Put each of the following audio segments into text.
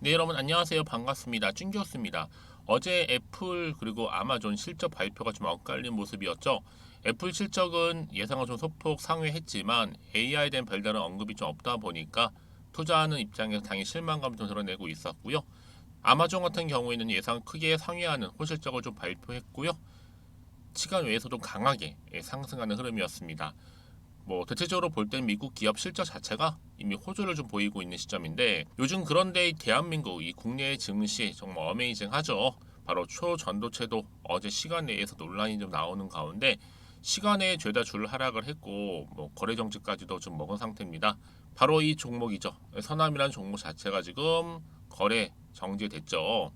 네, 여러분 안녕하세요. 반갑습니다. 찐교수입니다. 어제 애플 그리고 아마존 실적 발표가 좀 엇갈린 모습이었죠. 애플 실적은 예상을 좀 소폭 상회했지만 AI에 대한 별다른 언급이 좀 없다 보니까 투자하는 입장에서 당연히 실망감을 좀 드러내고 있었고요. 아마존 같은 경우에는 예상 크게 상회하는 호실적을 좀 발표했고요. 시간 외에서도 강하게 상승하는 흐름이었습니다. 뭐 대체적으로 볼 땐 미국 기업 실적 자체가 이미 호조를 좀 보이고 있는 시점인데 요즘 그런데 대한민국 이 국내 증시 정말 어메이징하죠. 바로 초전도체도 어제 시간 내에서 논란이 좀 나오는 가운데 시간에 죄다 줄 하락을 했고 뭐 거래 정지까지도 좀 먹은 상태입니다. 바로 이 종목이죠. 서남이라는 종목 자체가 지금 거래 정지됐죠.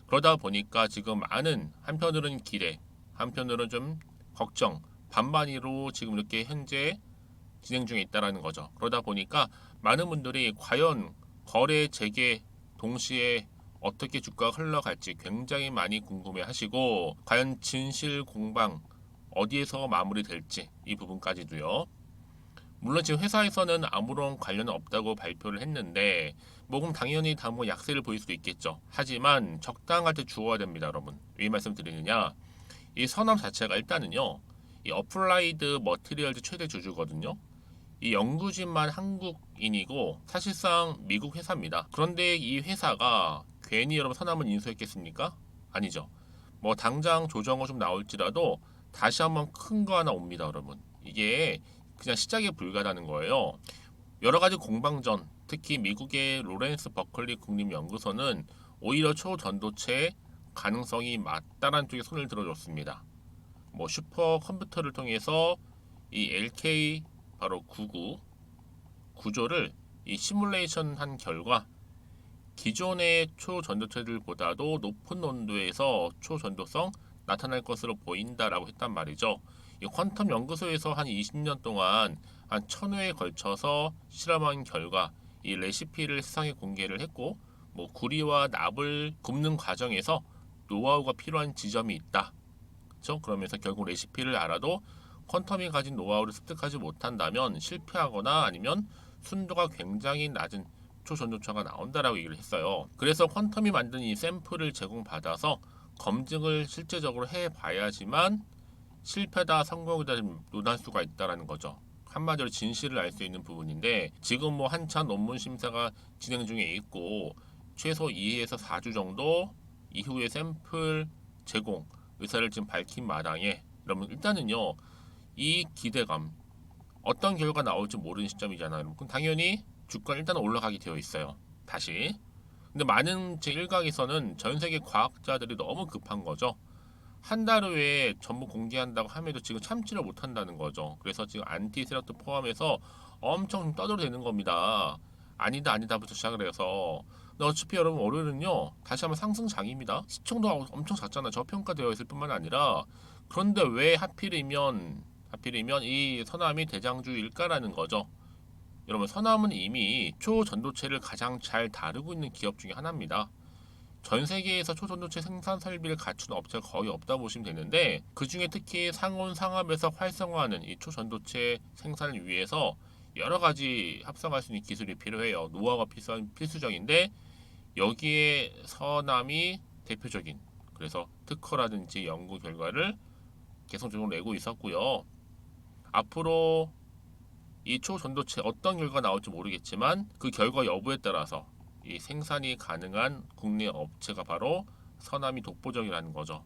그러다 보니까 지금 많은 한편으로는 기대, 한편으로는 좀 걱정, 반반으로 지금 이렇게 현재 진행 중에 있다라는 거죠. 그러다 보니까 많은 분들이 과연 거래 재개 동시에 어떻게 주가가 흘러갈지 굉장히 많이 궁금해 하시고 과연 진실 공방 어디에서 마무리될지 이 부분까지도요. 물론 지금 회사에서는 아무런 관련은 없다고 발표를 했는데 뭐 그럼 당연히 다음 약세를 보일 수도 있겠죠. 하지만 적당할 때 주어야 됩니다, 여러분. 왜 말씀드리느냐? 이 선암 자체가 일단은요. 이 어플라이드 머티리얼즈 최대 주주거든요. 이 연구진만 한국인이고 사실상 미국 회사입니다. 그런데 이 회사가 괜히 여러분 서남을 인수했겠습니까? 아니죠. 뭐 당장 조정어 좀 나올지라도 다시 한번 큰 거 하나 옵니다, 여러분. 이게 그냥 시작에 불과하다는 거예요. 여러 가지 공방전, 특히 미국의 로렌스 버클리 국립연구소는 오히려 초전도체 가능성이 맞다라는 쪽에 손을 들어줬습니다. 뭐 슈퍼 컴퓨터를 통해서 이 LK 바로 99 구조를 이 시뮬레이션 한 결과 기존의 초전도체들보다도 높은 온도에서 초전도성 나타날 것으로 보인다라고 했단 말이죠. 이 퀀텀 연구소에서 한 20년 동안 한 1000회에 걸쳐서 실험한 결과 이 레시피를 세상에 공개를 했고 뭐 구리와 납을 굽는 과정에서 노하우가 필요한 지점이 있다. 그렇죠? 그러면서 결국 레시피를 알아도 퀀텀이 가진 노하우를 습득하지 못한다면 실패하거나 아니면 순도가 굉장히 낮은 초전도체가 나온다라고 얘기를 했어요. 그래서 퀀텀이 만든 이 샘플을 제공받아서 검증을 실제적으로 해봐야지만 실패다 성공이다 논할 수가 있다라는 거죠. 한마디로 진실을 알 수 있는 부분인데 지금 뭐 한참 논문 심사가 진행 중에 있고 최소 2에서 4주 정도 이후에 샘플 제공 의사를 지금 밝힌 마당에 그러면 일단은요 이 기대감 어떤 결과가 나올지 모르는 시점이잖아요. 그럼 당연히 주가 일단 올라가게 되어 있어요. 다시. 근데 많은 제 일각에서는 전 세계 과학자들이 너무 급한 거죠. 한 달 후에 전부 공개한다고 함에도 지금 참지를 못한다는 거죠. 그래서 지금 안티 세력도 포함해서 엄청 떠들어대는 겁니다. 아니다 아니다부터 시작을 해서 근데 어차피 여러분 월요일은요 다시 한번 상승장입니다. 시청도 엄청 작잖아요. 저평가되어 있을 뿐만 아니라 그런데 왜 하필이면 이 서남이 대장주일까라는 거죠. 여러분 서남은 이미 초전도체를 가장 잘 다루고 있는 기업 중에 하나입니다. 전 세계에서 초전도체 생산 설비를 갖춘 업체가 거의 없다 보시면 되는데 그 중에 특히 상온 상압에서 활성화하는 이 초전도체 생산을 위해서 여러 가지 합성할 수 있는 기술이 필요해요. 노하우가 필수적인데 여기에 서남이 대표적인 그래서 특허라든지 연구 결과를 계속적으로 내고 있었고요. 앞으로 이 초전도체 어떤 결과가 나올지 모르겠지만 그 결과 여부에 따라서 이 생산이 가능한 국내 업체가 바로 서남이 독보적이라는 거죠.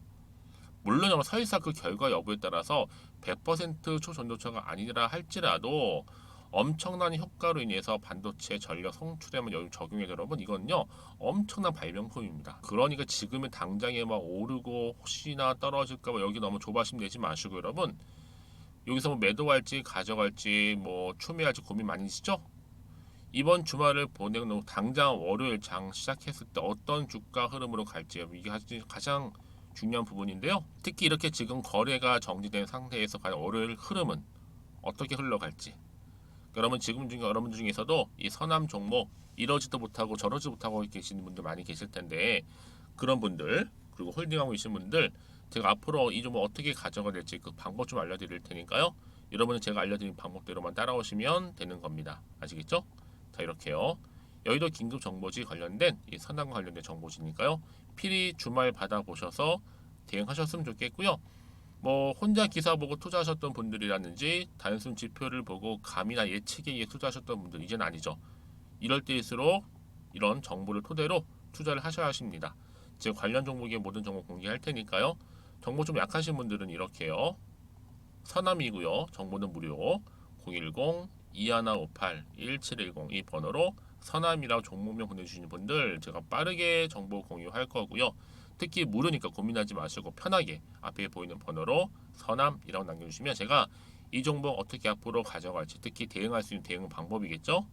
물론 설사 그 결과 여부에 따라서 100% 초전도체가 아니라 할지라도 엄청난 효과로 인해서 반도체 전력 성출에만 여기 적용해 여러분 이건요 엄청난 발명품입니다. 그러니까 지금의 당장에 막 오르고 혹시나 떨어질까봐 여기 너무 조바심 내지 마시고 여러분 여기서 뭐 매도할지 가져갈지 뭐 추매할지 고민 많이시죠? 이번 주말을 보내고 당장 월요일 장 시작했을 때 어떤 주가 흐름으로 갈지 이게 가장 중요한 부분인데요. 특히 이렇게 지금 거래가 정지된 상태에서 과연 월요일 흐름은 어떻게 흘러갈지 여러분 지금 중에 여러분 중에서도 이 서남 종목 이러지도 못하고 저러지도 못하고 계시는 분들 많이 계실 텐데 그런 분들 그리고 홀딩하고 계신 분들 제가 앞으로 이 종목 어떻게 가져가야 될지 그 방법 좀 알려드릴 테니까요. 여러분은 제가 알려드린 방법대로만 따라오시면 되는 겁니다. 아시겠죠? 자 이렇게요. 여의도 긴급 정보지 관련된 이 선항과 관련된 정보지니까요. 필히 주말 받아보셔서 대응하셨으면 좋겠고요. 뭐 혼자 기사 보고 투자하셨던 분들이라든지 단순 지표를 보고 감이나 예측에 의해 투자하셨던 분들 이제는 아니죠. 이럴 때일수록 이런 정보를 토대로 투자를 하셔야 하십니다. 제 관련 종목의 모든 정보 공개할 테니까요. 정보 좀 약하신 분들은 이렇게요. 서남이고요. 정보는 무료. 010-2158-1710 이 번호로 서남이라고 종목명 보내주시는 분들 제가 빠르게 정보 공유할 거고요. 특히 무료니까 고민하지 마시고 편하게 앞에 보이는 번호로 서남이라고 남겨주시면 제가 이 종목 어떻게 앞으로 가져갈지 특히 대응할 수 있는 대응 방법이겠죠.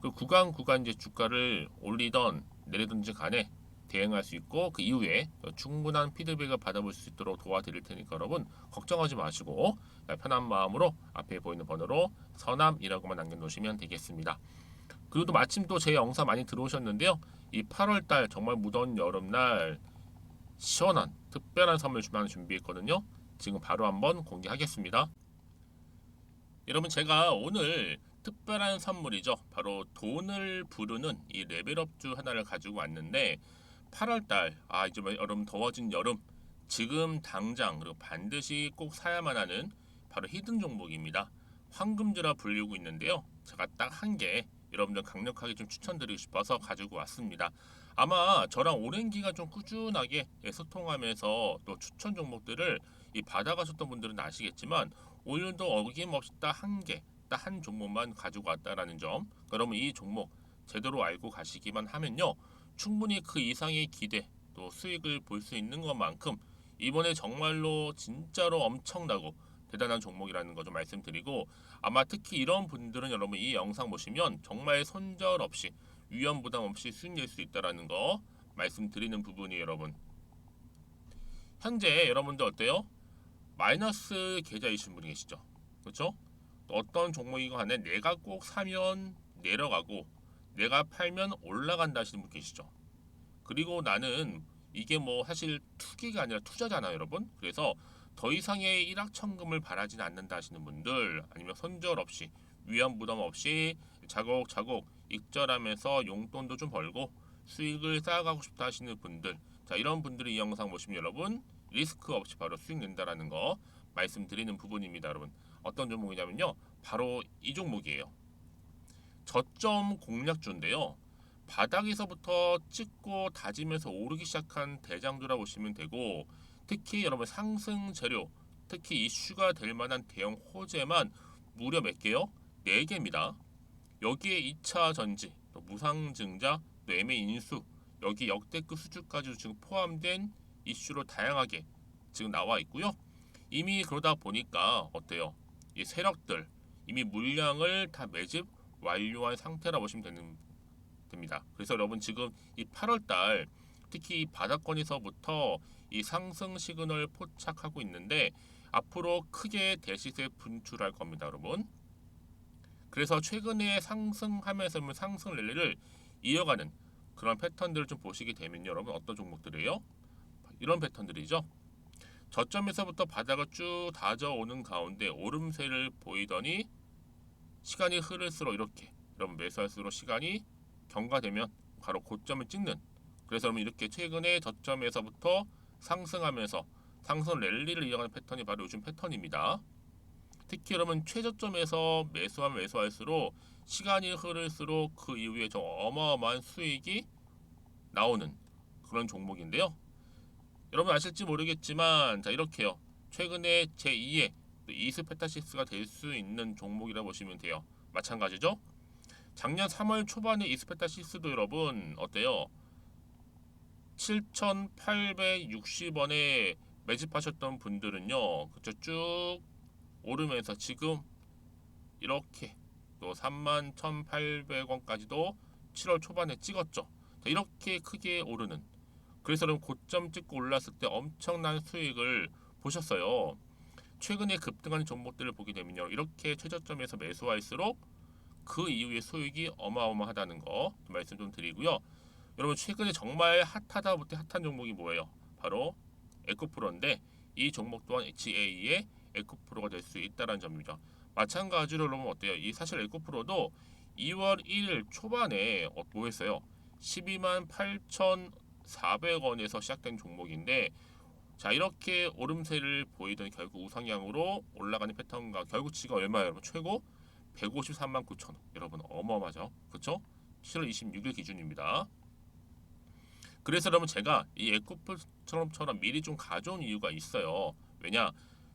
그 구간 이제 주가를 올리던 내리든지 간에 대응할 수 있고 그 이후에 충분한 피드백을 받아볼 수 있도록 도와드릴 테니까 여러분 걱정하지 마시고 편한 마음으로 앞에 보이는 번호로 서남이라고만 남겨놓으시면 되겠습니다. 그리고 또 마침 또 제 영상 많이 들어오셨는데요. 이 8월달 정말 무더운 여름날 시원한 특별한 선물 하나 준비했거든요. 지금 바로 한번 공개하겠습니다. 여러분 제가 오늘 특별한 선물이죠. 바로 돈을 부르는 이 레벨업주 하나를 가지고 왔는데 8월달 이제 여러분 더워진 여름 지금 당장 그리고 반드시 꼭 사야만 하는 바로 히든 종목입니다. 황금주라 불리고 있는데요. 제가 딱 한 개 여러분들 강력하게 좀 추천드리고 싶어서 가지고 왔습니다. 아마 저랑 오랜 기간 좀 꾸준하게 소통하면서 또 추천 종목들을 받아가셨던 분들은 아시겠지만 오늘도 어김없이 딱 한 개, 딱 한 종목만 가지고 왔다라는 점. 그러면 이 종목 제대로 알고 가시기만 하면요. 충분히 그 이상의 기대 또 수익을 볼 수 있는 것만큼 이번에 정말로 진짜로 엄청나고 대단한 종목이라는 거 좀 말씀드리고 아마 특히 이런 분들은 여러분 이 영상 보시면 정말 손절없이 위험 부담 없이 수익 낼 수 있다라는 거 말씀드리는 부분이에요, 여러분. 현재 여러분들 어때요? 마이너스 계좌이신 분이 계시죠? 그렇죠? 어떤 종목이건 간에 내가 꼭 사면 내려가고 내가 팔면 올라간다 하시는 분 계시죠? 그리고 나는 이게 뭐 사실 투기가 아니라 투자잖아요, 여러분. 그래서 더 이상의 일확천금을 바라지는 않는다 하시는 분들 아니면 손절 없이 위험 부담 없이 차곡차곡 익절하면서 용돈도 좀 벌고 수익을 쌓아가고 싶다 하시는 분들 자 이런 분들이 이 영상 보시면 여러분 리스크 없이 바로 수익 낸다라는 거 말씀드리는 부분입니다, 여러분. 어떤 종목이냐면요. 바로 이 종목이에요. 저점 공략주인데요. 바닥에서부터 찍고 다지면서 오르기 시작한 대장주라 보시면 되고 특히 여러분 상승 재료 특히 이슈가 될 만한 대형 호재만 무려 몇 개요? 4개입니다. 여기에 2차 전지, 또 무상증자, 또 매매 인수 여기 역대급 수주까지 지금 포함된 이슈로 다양하게 지금 나와 있고요. 이미 그러다 보니까 어때요? 이 세력들 이미 물량을 다 매집 완료한 상태라 보시면 됩니다. 그래서 여러분 지금 이 8월달 특히 이 바닥권에서부터 이 상승 시그널 포착하고 있는데 앞으로 크게 대시세 분출할 겁니다, 여러분. 그래서 최근에 상승하면서 상승 랠리를 이어가는 그런 패턴들을 좀 보시게 되면 여러분 어떤 종목들이에요? 이런 패턴들이죠. 저점에서부터 바닥을 쭉 다져오는 가운데 오름세를 보이더니 시간이 흐를수록 이렇게 여러분 매수할수록 시간이 경과되면 바로 고점을 찍는 그래서 여러분 이렇게 최근에 저점에서부터 상승하면서 상승 랠리를 이어가는 패턴이 바로 요즘 패턴입니다. 특히 여러분 최저점에서 매수하면 매수할수록 시간이 흐를수록 그 이후에 좀 어마어마한 수익이 나오는 그런 종목인데요. 여러분 아실지 모르겠지만 자 이렇게요. 최근에 제2의 이스페타시스가 될 수 있는 종목이라 보시면 돼요. 마찬가지죠. 작년 3월 초반에 이스페타시스도 여러분 어때요? 7,860원에 매집하셨던 분들은요. 그쵸 쭉 오르면서 지금 이렇게 또 31,800원까지도 7월 초반에 찍었죠. 이렇게 크게 오르는 그래서 여러분 고점 찍고 올랐을 때 엄청난 수익을 보셨어요. 최근에 급등한 종목들을 보게 되면요. 이렇게 최저점에서 매수할수록 그 이후에 수익이 어마어마하다는 거 말씀 좀 드리고요. 여러분 최근에 정말 핫하다 못해 핫한 종목이 뭐예요? 바로 에코프로인데 이 종목 또한 HA의 에코프로가 될 수 있다는 점이죠. 마찬가지로 여러분 어때요? 이 사실 에코프로도 2월 1일 초반에 뭐 했어요? 12만 8,400원에서 시작된 종목인데 자 이렇게 오름세를 보이던 결국 우상향으로 올라가는 패턴과 결국 지가 얼마예요 여러분? 최고 153만 9천 원. 여러분 어마어마하죠? 그쵸? 7월 26일 기준입니다. 그래서 여러분 제가 이 에코프처럼 미리 좀 가져온 이유가 있어요. 왜냐?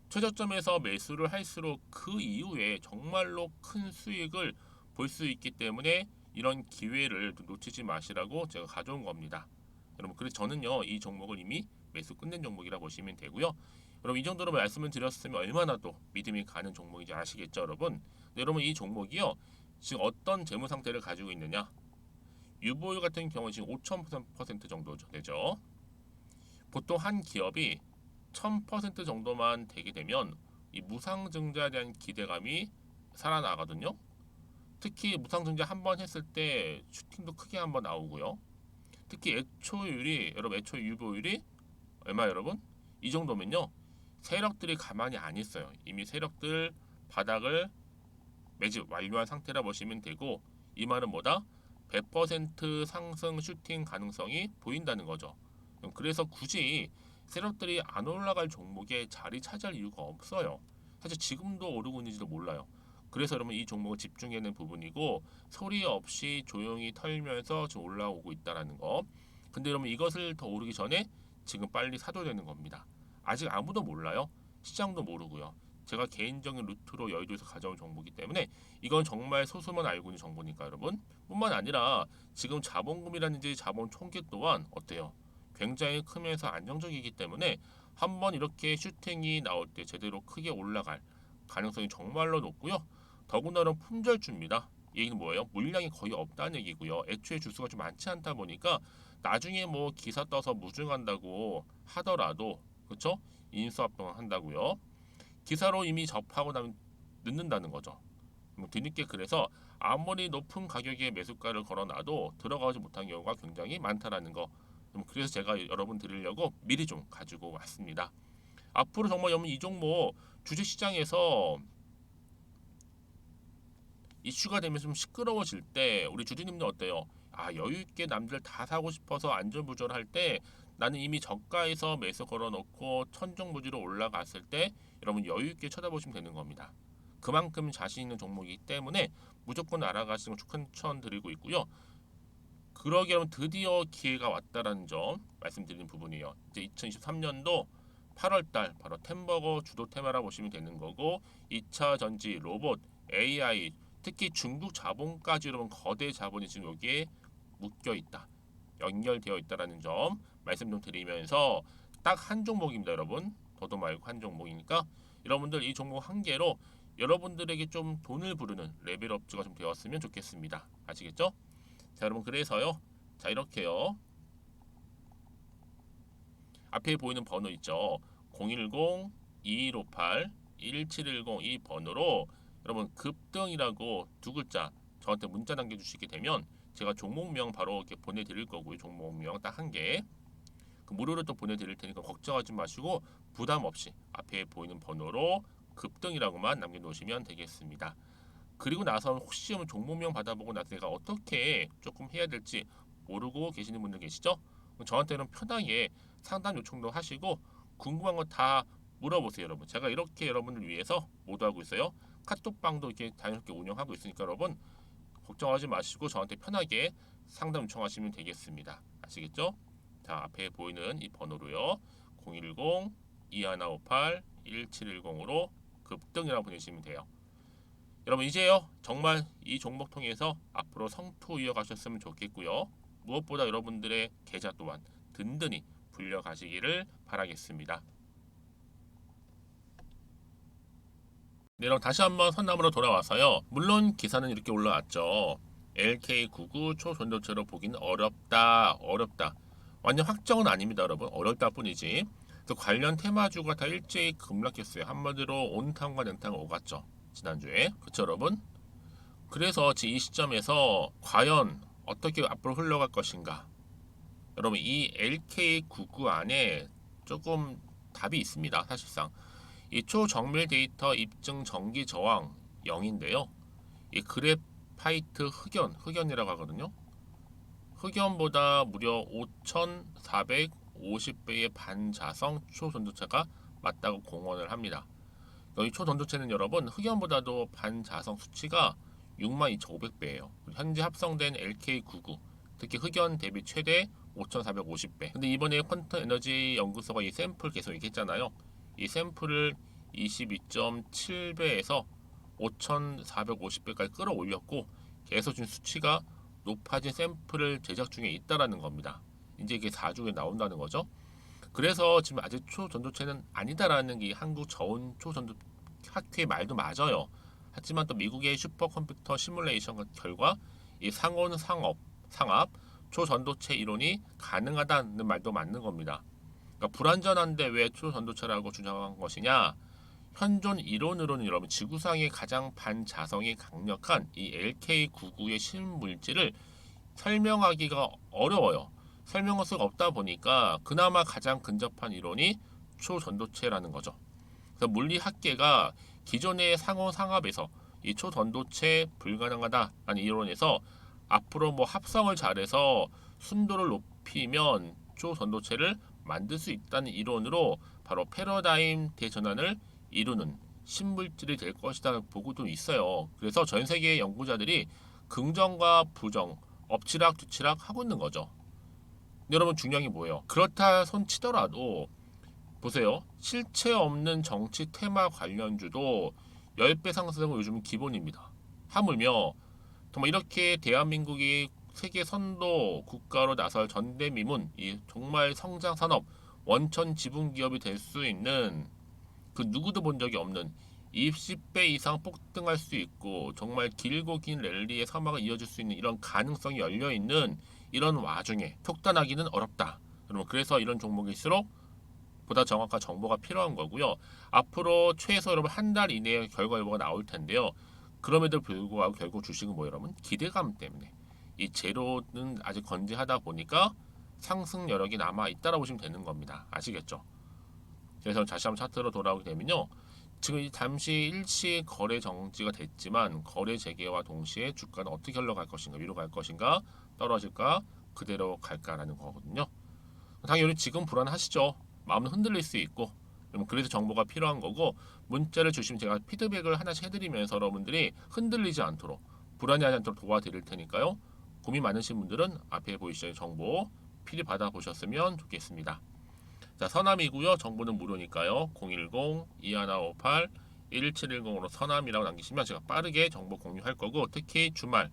최저점에서 매수를 할수록 그 이후에 정말로 큰 수익을 볼 수 있기 때문에 이런 기회를 놓치지 마시라고 제가 가져온 겁니다. 여러분 그래서 저는요 이 종목을 이미 매수 끝낸 종목이라 보시면 되고요. 여러분 이 정도로 말씀을 드렸으면 얼마나 또 믿음이 가는 종목인지 아시겠죠 여러분? 네, 여러분 이 종목이요 지금 어떤 재무 상태를 가지고 있느냐? 유보율 같은 경우 지금 5,000% 정도 되죠. 보통 한 기업이 1000% 정도만 되게 되면 이 무상증자에 대한 기대감이 살아나거든요. 특히 무상증자 한 번 했을 때 슈팅도 크게 한번 나오고요. 특히 애초율이 여러분 애초 유보율이 얼마 여러분? 이 정도면요. 세력들이 가만히 안 있어요. 이미 세력들 바닥을 매집 완료한 상태라 보시면 되고 이 말은 뭐다? 100% 상승 슈팅 가능성이 보인다는 거죠. 그래서 굳이 세력들이 안 올라갈 종목에 자리 차지할 이유가 없어요. 사실 지금도 오르고 있는지도 몰라요. 그래서 여러분 이 종목을 집중해야 하는 부분이고 소리 없이 조용히 털면서 지금 올라오고 있다라는 거. 근데 여러분 이것을 더 오르기 전에 지금 빨리 사둬야 되는 겁니다. 아직 아무도 몰라요. 시장도 모르고요. 제가 개인적인 루트로 여의도에서 가져온 정보이기 때문에 이건 정말 소수만 알고 있는 정보니까 여러분 뿐만 아니라 지금 자본금이라든지 자본 총계 또한 어때요? 굉장히 크면서 안정적이기 때문에 한번 이렇게 슈팅이 나올 때 제대로 크게 올라갈 가능성이 정말로 높고요. 더군다나 품절주입니다. 이 얘기는 뭐예요? 물량이 거의 없다는 얘기고요. 애초에 주수가 좀 많지 않다 보니까 나중에 뭐 기사 떠서 무증한다고 하더라도 그렇죠? 인수합병을 한다고요. 기사로 이미 접하고 나면 늦는다는 거죠. 뒤늦게 그래서 아무리 높은 가격에 매수가를 걸어놔도 들어가지 못한 경우가 굉장히 많다라는 거. 그래서 제가 여러분 드리려고 미리 좀 가지고 왔습니다. 앞으로 정말 여러분 이 종목 주식시장에서 이슈가 되면 좀 시끄러워질 때 우리 주주님들 어때요? 아 여유 있게 남들 다 사고 싶어서 안절부절할 때 나는 이미 저가에서 매수 걸어놓고 천정부지로 올라갔을 때 여러분 여유 있게 쳐다보시면 되는 겁니다. 그만큼 자신 있는 종목이기 때문에 무조건 알아가시는 걸 추천드리고 있고요. 그러기 위해 드디어 기회가 왔다라는 점 말씀드리는 부분이에요. 이제 2023년도 8월달 바로 템버거 주도 테마라 보시면 되는 거고 2차 전지, 로봇, AI 특히 중국 자본까지 여러분 거대 자본이 지금 여기에 묶여 있다. 연결되어 있다라는 점 말씀 좀 드리면서 딱 한 종목입니다, 여러분. 더도 말고 한 종목이니까 여러분들 이 종목 한 개로 여러분들에게 좀 돈을 부르는 레벨업주가 좀 되었으면 좋겠습니다. 아시겠죠? 자, 여러분 그래서요. 자, 이렇게요. 앞에 보이는 번호 있죠. 010-2158-1710 이 번호로 여러분 급등이라고 두 글자 저한테 문자 남겨주시게 되면 제가 종목명 바로 이렇게 보내드릴 거고요. 종목명 딱 한 개. 그 무료로 또 보내드릴 테니까 걱정하지 마시고 부담 없이 앞에 보이는 번호로 급등이라고만 남겨놓으시면 되겠습니다. 그리고 나서 혹시 종목명 받아보고 나서 내가 어떻게 조금 해야 될지 모르고 계시는 분들 계시죠? 저한테는 편하게 상담 요청도 하시고 궁금한 거 다 물어보세요, 여러분. 제가 이렇게 여러분을 위해서 모두하고 있어요. 카톡방도 이렇게 자연스럽게 운영하고 있으니까 여러분 걱정하지 마시고 저한테 편하게 상담 요청하시면 되겠습니다. 아시겠죠? 자, 앞에 보이는 이 번호로요. 010-2158-1710으로 급등이라고 보내시면 돼요. 여러분 이제요 정말 이 종목 통해서 앞으로 성투 이어가셨으면 좋겠고요. 무엇보다 여러분들의 계좌 또한 든든히 불려가시기를 바라겠습니다. 네, 그럼 다시 한번 선남으로 돌아와서요. 물론 기사는 이렇게 올라왔죠. LK99 초전도체로 보기는 어렵다. 완전 확정은 아닙니다, 여러분. 어렵다 뿐이지. 그래서 관련 테마주가 다 일제히 급락했어요. 한마디로 온탕과 냉탕을 오갔죠. 지난주에. 그쵸, 여러분? 그래서 지금 이 시점에서 과연 어떻게 앞으로 흘러갈 것인가? 여러분, 이 LK99 안에 조금 답이 있습니다. 사실상. 이 초정밀 데이터 입증 정기 저항 0인데요. 이 그래프 파이트 흑연이라고 하거든요. 흑연보다 무려 5,450배의 반자성 초전도체가 맞다고 공언을 합니다. 여기 초전도체는 여러분 흑연보다도 반자성 수치가 62,500배예요. 현재 합성된 LK99 특히 흑연 대비 최대 5,450배. 근데 이번에 퀀텀 에너지 연구소가 이 샘플 계속 얘기했잖아요. 이 샘플을 22.7배에서 5,450배까지 끌어올렸고 계속 지금 수치가 높아진 샘플을 제작 중에 있다라는 겁니다. 이제 이게 4주에 나온다는 거죠. 그래서 지금 아직 초전도체는 아니다라는 게 한국 저온 초전도 학회의 말도 맞아요. 하지만 또 미국의 슈퍼컴퓨터 시뮬레이션 결과 이 상압 초전도체 이론이 가능하다는 말도 맞는 겁니다. 그러니까 불완전한데 왜 초전도체라고 주장한 것이냐? 현존 이론으로는 여러분 지구상의 가장 반자성이 강력한 이 LK99의 신물질을 설명하기가 어려워요. 설명할 수가 없다 보니까 그나마 가장 근접한 이론이 초전도체라는 거죠. 그래서 물리학계가 기존의 상호상합에서 이 초전도체 불가능하다라는 이론에서 앞으로 뭐 합성을 잘해서 순도를 높이면 초전도체를 만들 수 있다는 이론으로 바로 패러다임 대전환을 이루는 신물질이 될 것이다 보고도 있어요. 그래서 전 세계의 연구자들이 긍정과 부정, 엎치락 뒤치락 하고 있는 거죠. 여러분 중요한 게 뭐예요? 그렇다 손치더라도 보세요. 실체 없는 정치 테마 관련주도 10배 상승은 요즘은 기본입니다. 하물며 정말 이렇게 대한민국이 세계 선도 국가로 나설 전대미문 이 정말 성장 산업 원천 지분 기업이 될 수 있는 그 누구도 본 적이 없는 20배 이상 폭등할 수 있고 정말 길고 긴 랠리의 사막을 이어질 수 있는 이런 가능성이 열려 있는 이런 와중에 속단하기는 어렵다. 여러분 그래서 이런 종목일수록 보다 정확한 정보가 필요한 거고요. 앞으로 최소 여러분 한 달 이내에 결과 여부가 나올 텐데요. 그럼에도 불구하고 결국 주식은 뭐 여러분 기대감 때문에 이 제로는 아직 건재하다 보니까 상승 여력이 남아 있다라고 보시면 되는 겁니다. 아시겠죠? 그래서 다시 한번 차트로 돌아오게 되면요. 지금 잠시 일시 거래 정지가 됐지만 거래 재개와 동시에 주가는 어떻게 흘러갈 것인가, 위로 갈 것인가, 떨어질까, 그대로 갈까라는 거거든요. 당연히 지금 불안하시죠. 마음은 흔들릴 수 있고 그래서 정보가 필요한 거고 문자를 주시면 제가 피드백을 하나씩 해드리면서 여러분들이 흔들리지 않도록 불안해하지 않도록 도와드릴 테니까요. 고민 많으신 분들은 앞에 보이시는 정보 필히 받아보셨으면 좋겠습니다. 자, 서남이고요. 정보는 무료니까요. 010-2158-1710으로 서남이라고 남기시면 제가 빠르게 정보 공유할 거고 특히 주말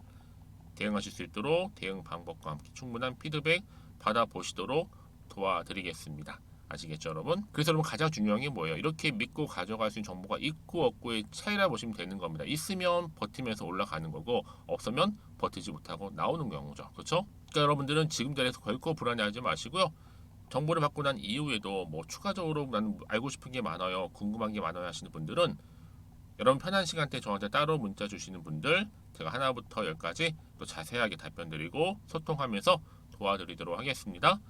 대응하실 수 있도록 대응 방법과 함께 충분한 피드백 받아보시도록 도와드리겠습니다. 아시겠죠 여러분? 그래서 여러분 가장 중요한 게 뭐예요? 이렇게 믿고 가져갈 수 있는 정보가 있고 없고의 차이라 보시면 되는 겁니다. 있으면 버티면서 올라가는 거고 없으면 버티지 못하고 나오는 경우죠. 그렇죠? 그러니까 여러분들은 지금 자리에서 결코 불안해하지 마시고요. 정보를 받고 난 이후에도 뭐 추가적으로 나는 알고 싶은 게 많아요, 궁금한 게 많아요 하시는 분들은 여러분 편한 시간대 저한테 따로 문자 주시는 분들 제가 하나부터 10까지 또 자세하게 답변 드리고 소통하면서 도와드리도록 하겠습니다.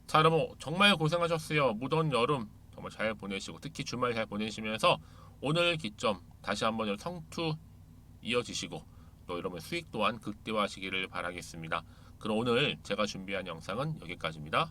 자 여러분 정말 고생하셨어요. 무더운 여름 정말 잘 보내시고 특히 주말 잘 보내시면서 오늘 기점 다시 한번 성투 이어지시고 또 여러분 수익 또한 극대화하시기를 바라겠습니다. 그럼 오늘 제가 준비한 영상은 여기까지입니다.